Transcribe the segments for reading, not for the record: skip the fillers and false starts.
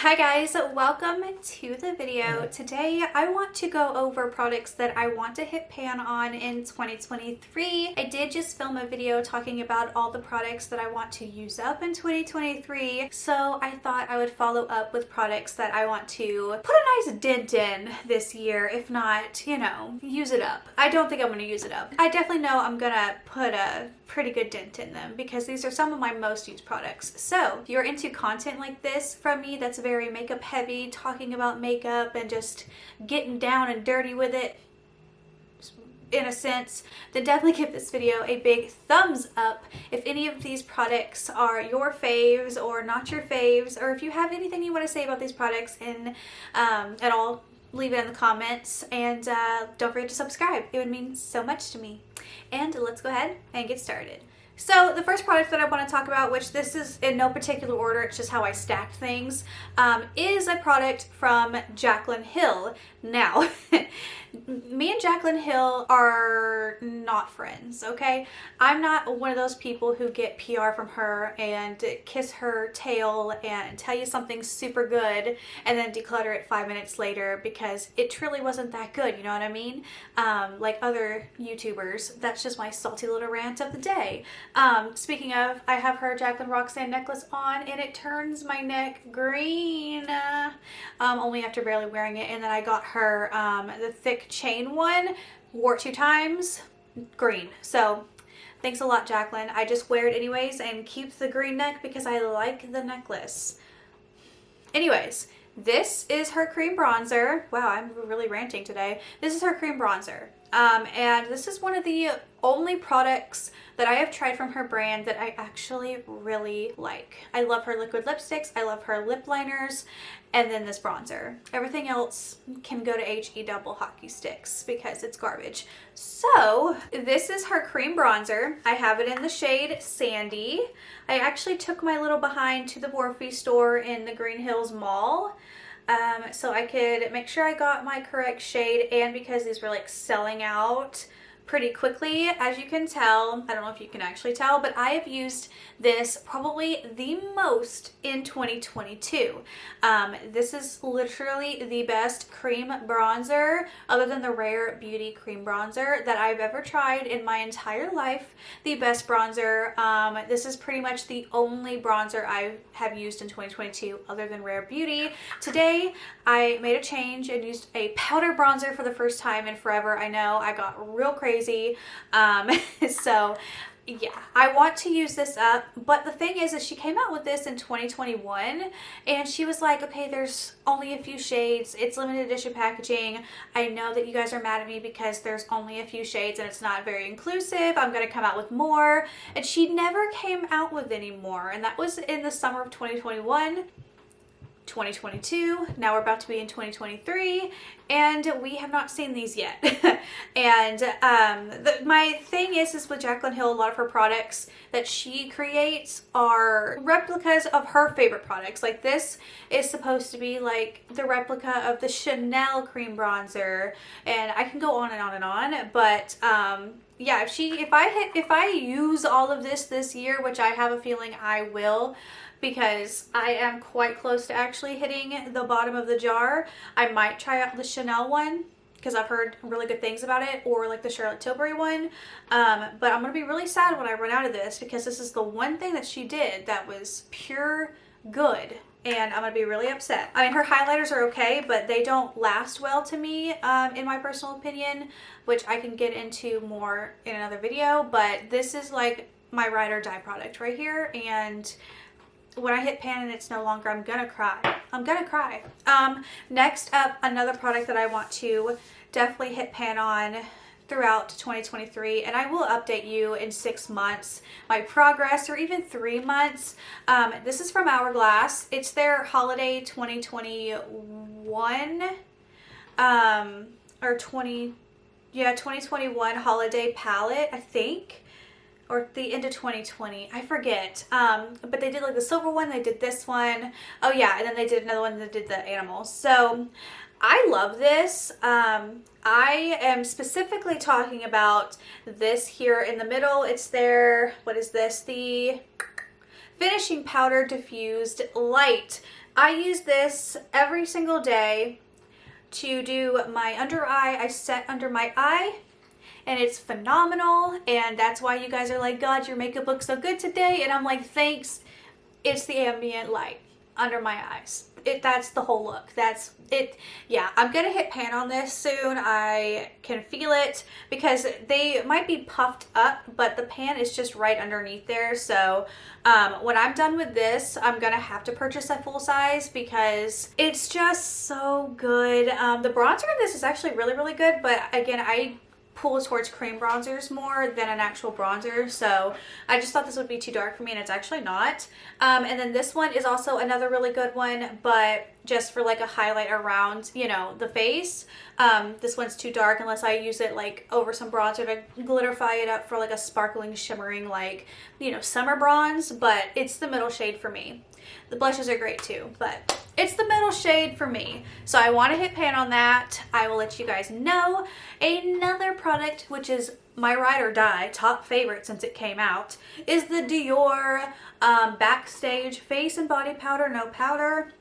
Hi guys, welcome to the video. Today I want to go over products that I want to hit pan on in 2023. I did just film a video talking about all the products that I want to use up in 2023, so I thought I would follow up with products that I want to put a nice dent in this year, if not, you know, use it up. I don't think I'm going to use it up. I definitely know I'm going to put a pretty good dent in them because these are some of my most used products. So if you're into content like this from me that's very makeup heavy, talking about makeup and just getting down and dirty with it in a sense, then definitely give this video a big thumbs up if any of these products are your faves or not your faves, or if you have anything you want to say about these products in at all, leave it in the comments, and don't forget to subscribe. It would mean so much to me. And let's go ahead and get started. So the first product that I want to talk about, which this is in no particular order, it's just how I stacked things, is a product from Jaclyn Hill. Now, me and Jaclyn Hill are not friends, okay? I'm not one of those people who get PR from her and kiss her tail and tell you something super good and then declutter it 5 minutes later because it truly wasn't that good, you know what I mean? Like other YouTubers. That's just my salty little rant of the day. Speaking of, I have her Jaclyn Roxanne necklace on and it turns my neck green, only after barely wearing it. And then I got her the thick chain one, wore it 2 times, green. So thanks a lot, Jaclyn. I just wear it anyways and keep the green neck because I like the necklace. Anyways, this is her cream bronzer. Wow, I'm really ranting today. This is her cream bronzer. And this is one of the only products that I have tried from her brand that I actually really like. I love her liquid lipsticks, I love her lip liners, and then this bronzer. Everything else can go to HE double hockey sticks because it's garbage. So this is her cream bronzer. I have it in the shade Sandy. I actually took my little behind to the Morphe store in the Green Hills Mall. So I could make sure I got my correct shade, and because these were like selling out pretty quickly, as you can tell, I don't know if you can actually tell, but I have used this probably the most in 2022. This is literally the best cream bronzer, other than the Rare Beauty cream bronzer, that I've ever tried in my entire life. The best bronzer. This is pretty much the only bronzer I have used in 2022 other than Rare Beauty. Today I made a change and used a powder bronzer for the first time in forever. I know, I got real crazy. So yeah, I want to use this up, but the thing is she came out with this in 2021 and she was like, okay, there's only a few shades, it's limited edition packaging, I know that you guys are mad at me because there's only a few shades and it's not very inclusive, I'm gonna come out with more, and she never came out with any more, and that was in the summer of 2021. 2022, now we're about to be in 2023, and we have not seen these yet. And my thing is with Jaclyn Hill, a lot of her products that she creates are replicas of her favorite products. Like this is supposed to be like the replica of the Chanel cream bronzer, and I can go on and on and on, but yeah, if I use all of this year, which I have a feeling I will, because I am quite close to actually hitting the bottom of the jar, I might try out the Chanel one because I've heard really good things about it, or like the Charlotte Tilbury one, but I'm gonna be really sad when I run out of this because this is the one thing that she did that was pure good, and I'm gonna be really upset. I mean, her highlighters are okay, but they don't last well to me, in my personal opinion, which I can get into more in another video, but this is like my ride or die product right here, and when I hit pan and it's no longer, I'm gonna cry. I'm gonna cry. Next up, another product that I want to definitely hit pan on throughout 2023, and I will update you in 6 months my progress, or even 3 months. This is from Hourglass. It's their holiday 2021 or 2021 holiday palette, I think, or the end of 2020, I forget, but they did like the silver one, they did this one, oh yeah, and then they did another one that did the animals. So I love this. I am specifically talking about this here in the middle. It's their, what is this, the Finishing Powder Diffused Light I use this every single day to do my under eye. I set under my eye and it's phenomenal, and that's why you guys are like, God, your makeup looks so good today, and I'm like, thanks. It's the ambient light under my eyes. That's the whole look. That's it. Yeah, I'm gonna hit pan on this soon. I can feel it because they might be puffed up, but the pan is just right underneath there. So when I'm done with this, I'm gonna have to purchase a full size because it's just so good. The bronzer in this is actually really, really good, but again, I pull towards cream bronzers more than an actual bronzer, so I just thought this would be too dark for me, and it's actually not. And then this one is also another really good one, but just for like a highlight around, you know, the face. This one's too dark unless I use it like over some bronzer to glitterify it up for like a sparkling, shimmering, like, you know, summer bronze, but it's the middle shade for me. The blushes are great too, but it's the middle shade for me. So I want to hit pan on that. I will let you guys know. Another product, which is my ride or die, top favorite since it came out, is the Dior Backstage Face and Body Powder, no powder.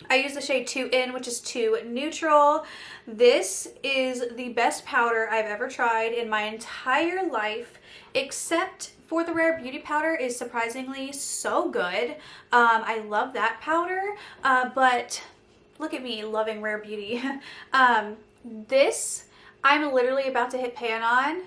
I use the shade 2 in, which is 2 neutral. This is the best powder I've ever tried in my entire life, except for the Rare Beauty powder is surprisingly so good. I love that powder, but look at me loving Rare Beauty. This I'm literally about to hit pan on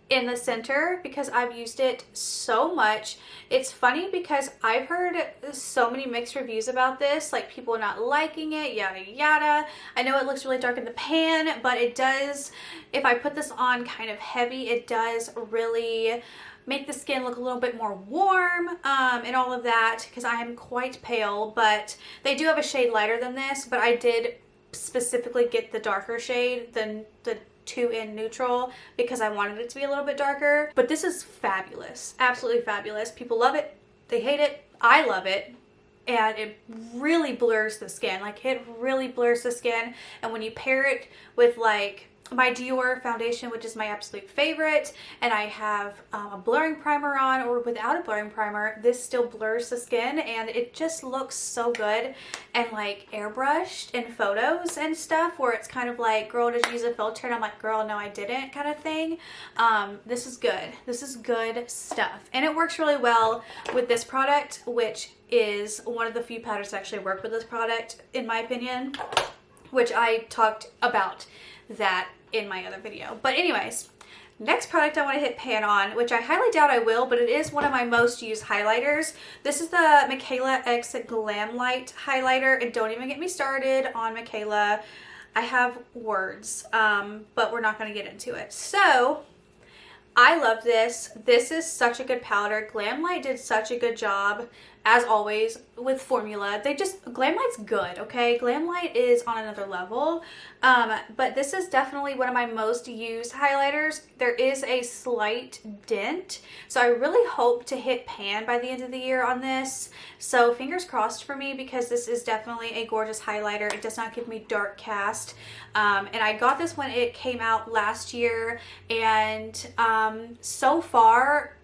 in the center because I've used it so much. It's funny because I've heard so many mixed reviews about this, like people not liking it, yada yada. I know it looks really dark in the pan, but it does, if I put this on kind of heavy, it does really make the skin look a little bit more warm and all of that, because I am quite pale, but they do have a shade lighter than this, but I did specifically get the darker shade than the 2 in neutral because I wanted it to be a little bit darker. But this is fabulous, absolutely fabulous. People love it, they hate it, I love it, and it really blurs the skin. Like, it really blurs the skin, and when you pair it with like my Dior foundation, which is my absolute favorite, and I have a blurring primer on, or without a blurring primer, this still blurs the skin, and it just looks so good and like airbrushed in photos and stuff, where it's kind of like, girl, did you use a filter? And I'm like, girl, no I didn't, kind of thing. This is good. This is good stuff, and it works really well with this product, which is one of the few powders that actually work with this product, in my opinion, which I talked about that in my other video. But anyways, next product I want to hit pan on, which I highly doubt I will, but it is one of my most used highlighters. This is the Michaela X Glam Light highlighter, and don't even get me started on Michaela. I have words, but we're not going to get into it. So I love this. This is such a good powder. Glam Light did such a good job, as always, with formula. Glam Light's good, okay? Glam Light is on another level. But this is definitely one of my most used highlighters. There is a slight dent, so I really hope to hit pan by the end of the year on this. So fingers crossed for me, because this is definitely a gorgeous highlighter. It does not give me dark cast. And I got this when it came out last year, and so far,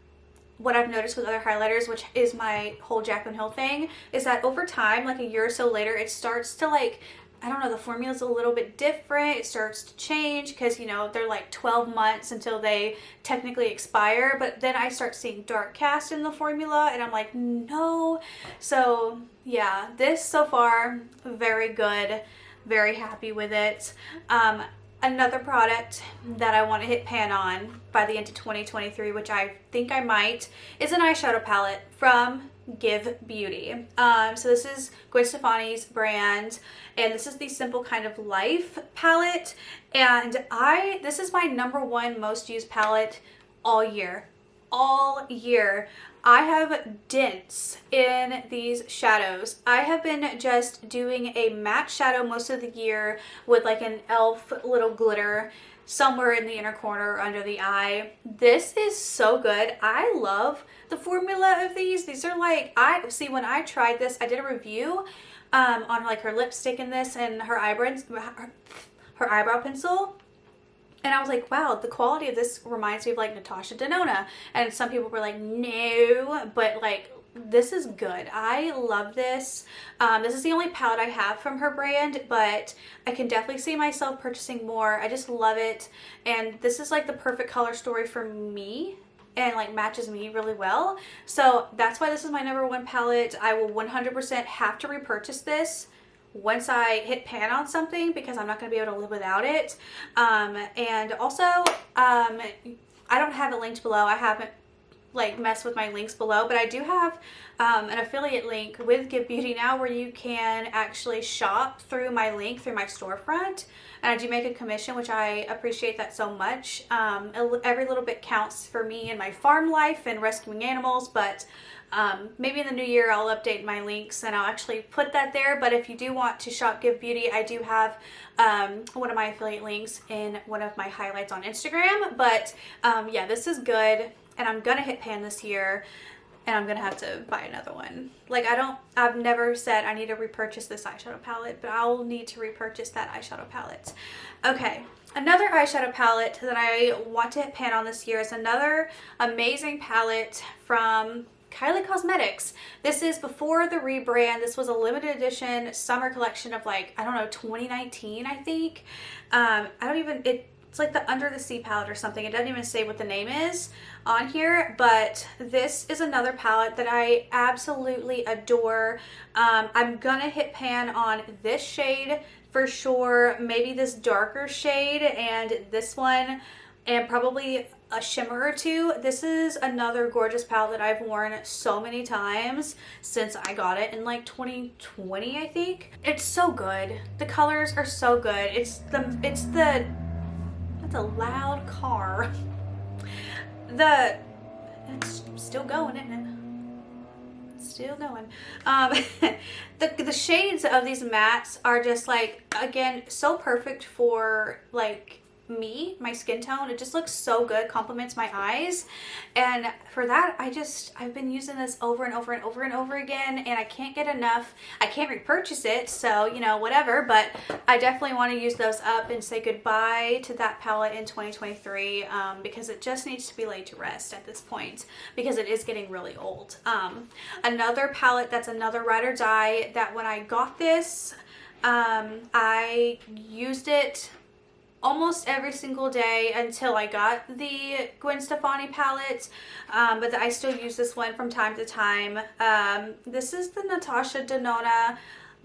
what I've noticed with other highlighters, which is my whole Jaclyn Hill thing, is that over time, like a year or so later, it starts to, like, I don't know, the formula's a little bit different. It starts to change because, you know, they're like 12 months until they technically expire. But then I start seeing dark cast in the formula, and I'm like, no. So yeah, this so far, very good. Very happy with it. Another product that I want to hit pan on by the end of 2023, which I think I might, is an eyeshadow palette from Give Beauty. So this is Gwen Stefani's brand, and this is the Simple Kind of Life palette, and this is my #1 most used palette all year. All year. I have dents in these shadows. I have been just doing a matte shadow most of the year with like an e.l.f. little glitter somewhere in the inner corner or under the eye. This is so good. I love the formula of these. These are like, when I tried this, I did a review on like her lipstick in this and her eyebrow pencil. And I was like, wow, the quality of this reminds me of like Natasha Denona. And some people were like, no, but like this is good. I love this. This is the only palette I have from her brand, but I can definitely see myself purchasing more. I just love it. And this is like the perfect color story for me and like matches me really well. So that's why this is my #1 palette. I will 100% have to repurchase this once I hit pan on something because I'm not going to be able to live without it. And also, I don't have it linked below. I haven't like mess with my links below, but I do have an affiliate link with Give Beauty now where you can actually shop through my link through my storefront, and I do make a commission, which I appreciate that so much. Every little bit counts for me in my farm life and rescuing animals, but maybe in the new year I'll update my links and I'll actually put that there. But if you do want to shop Give Beauty, I do have one of my affiliate links in one of my highlights on Instagram. But yeah, this is good. And I'm gonna hit pan this year, and I'm gonna have to buy another one. Like I've never said I need to repurchase this eyeshadow palette, but I'll need to repurchase that eyeshadow palette. Okay, another eyeshadow palette that I want to hit pan on this year is another amazing palette from Kylie Cosmetics. This is before the rebrand. This was a limited edition summer collection of like, I don't know, 2019, I think. It's like the Under the Sea palette or something. It doesn't even say what the name is on here, but this is another palette that I absolutely adore. I'm gonna hit pan on this shade for sure, maybe this darker shade and this one, and probably a shimmer or two. This is another gorgeous palette that I've worn so many times since I got it in like 2020, I think. It's so good. The colors are so good. That's a loud car. It's still going, isn't it? It's still going. The shades of these mattes are just like, again, so perfect for like me, my skin tone. It just looks so good, complements my eyes, and for that I've been using this over and over and over and over again, and I can't get enough. I can't repurchase it, so you know, whatever, but I definitely want to use those up and say goodbye to that palette in 2023 because it just needs to be laid to rest at this point because it is getting really old. Another palette that's another ride or die that when I got this, I used it almost every single day until I got the Gwen Stefani palette, but I still use this one from time to time. This is the Natasha Denona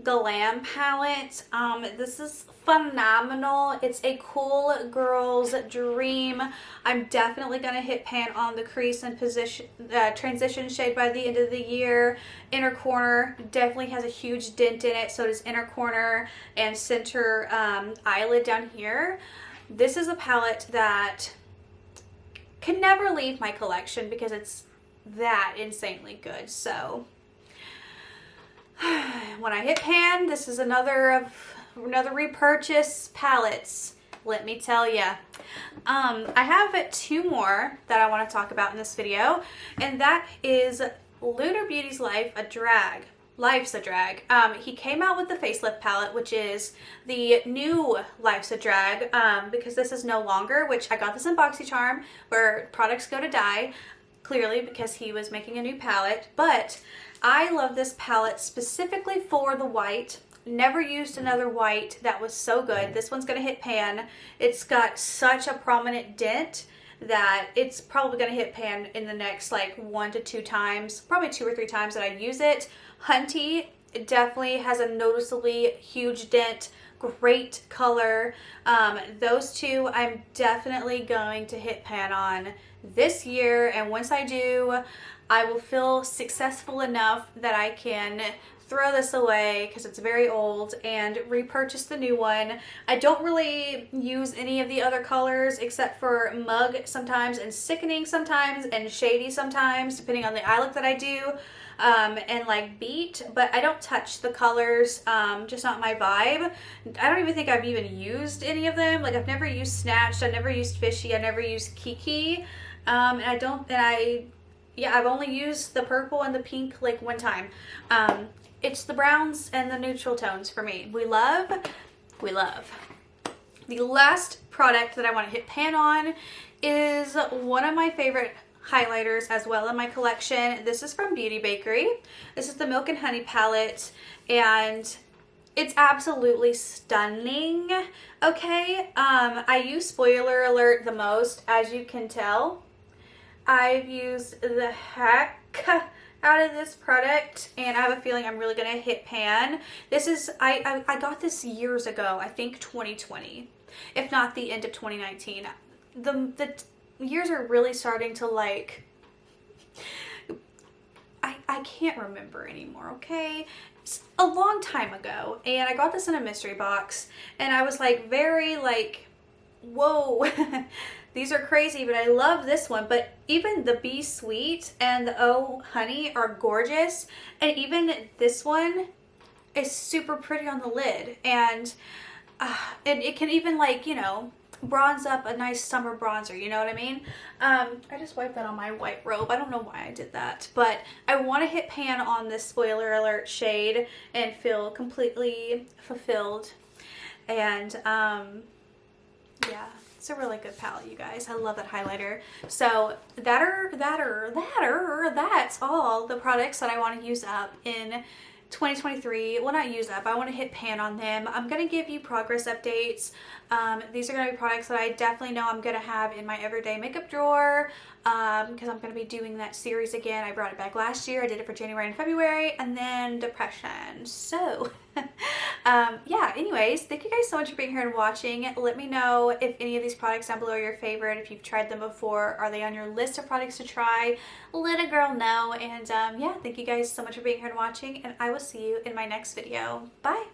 Glam palette. This is phenomenal. It's a cool girl's dream. I'm definitely gonna hit pan on the crease and transition shade by the end of the year. Inner corner definitely has a huge dent in it, so does inner corner and center eyelid down here. This is a palette that can never leave my collection because it's that insanely good. So when I hit pan, this is another repurchase palettes, let me tell ya. I have two more that I want to talk about in this video, and that is Lunar Beauty's Life's a Drag. He came out with the facelift palette, which is the new Life's a Drag, because this is no longer, which I got this in BoxyCharm where products go to die, clearly because he was making a new palette. But I love this palette specifically for the white. Never used another white that was so good. This one's gonna hit pan. It's got such a prominent dent that it's probably gonna hit pan in the next like 1 to 2 times, probably 2 or 3 times that I use it. Hunty definitely has a noticeably huge dent. Great color. Those two I'm definitely going to hit pan on this year, and once I do, I will feel successful enough that I can throw this away because it's very old and repurchase the new one. I don't really use any of the other colors except for Mug sometimes and Sickening sometimes and Shady sometimes, depending on the eye look that I do, and like Beat, but I don't touch the colors, just not my vibe. I don't even think I've even used any of them. Like I've never used Snatched, I never used Fishy, I never used Kiki, I've only used the purple and the pink like one time. It's the browns and the neutral tones for me. We love. The last product that I want to hit pan on is one of my favorite highlighters as well in my collection. This is from Beauty Bakery. This is the Milk and Honey palette, and it's absolutely stunning. Okay, I use Spoiler Alert the most, as you can tell. I've used the heck out of this product, and I have a feeling I'm really gonna hit pan. This is, I got this years ago, I think 2020, if not the end of 2019. The years are really starting to like, I can't remember anymore, okay? It's a long time ago, and I got this in a mystery box, and I was like very like, whoa, these are crazy, but I love this one. But even the Be Sweet and the Oh Honey are gorgeous, and even this one is super pretty on the lid, and it can even, like, you know, bronze up a nice summer bronzer, you know what I mean? I just wiped that on my white robe. I don't know why I did that, but I want to hit pan on this Spoiler Alert shade and feel completely fulfilled. And yeah, it's a really good palette, you guys. I love that highlighter. So that's all the products that I want to use up in 2023. Well, not use up, I want to hit pan on them. I'm going to give you progress updates. These are going to be products that I definitely know I'm going to have in my everyday makeup drawer, because I'm going to be doing that series again. I brought it back last year. I did it for January and February, and then depression. So yeah, anyways, thank you guys so much for being here and watching. Let me know if any of these products down below are your favorite, if you've tried them before. Are they on your list of products to try? Let a girl know. And yeah, thank you guys so much for being here and watching, and I will see you in my next video. Bye.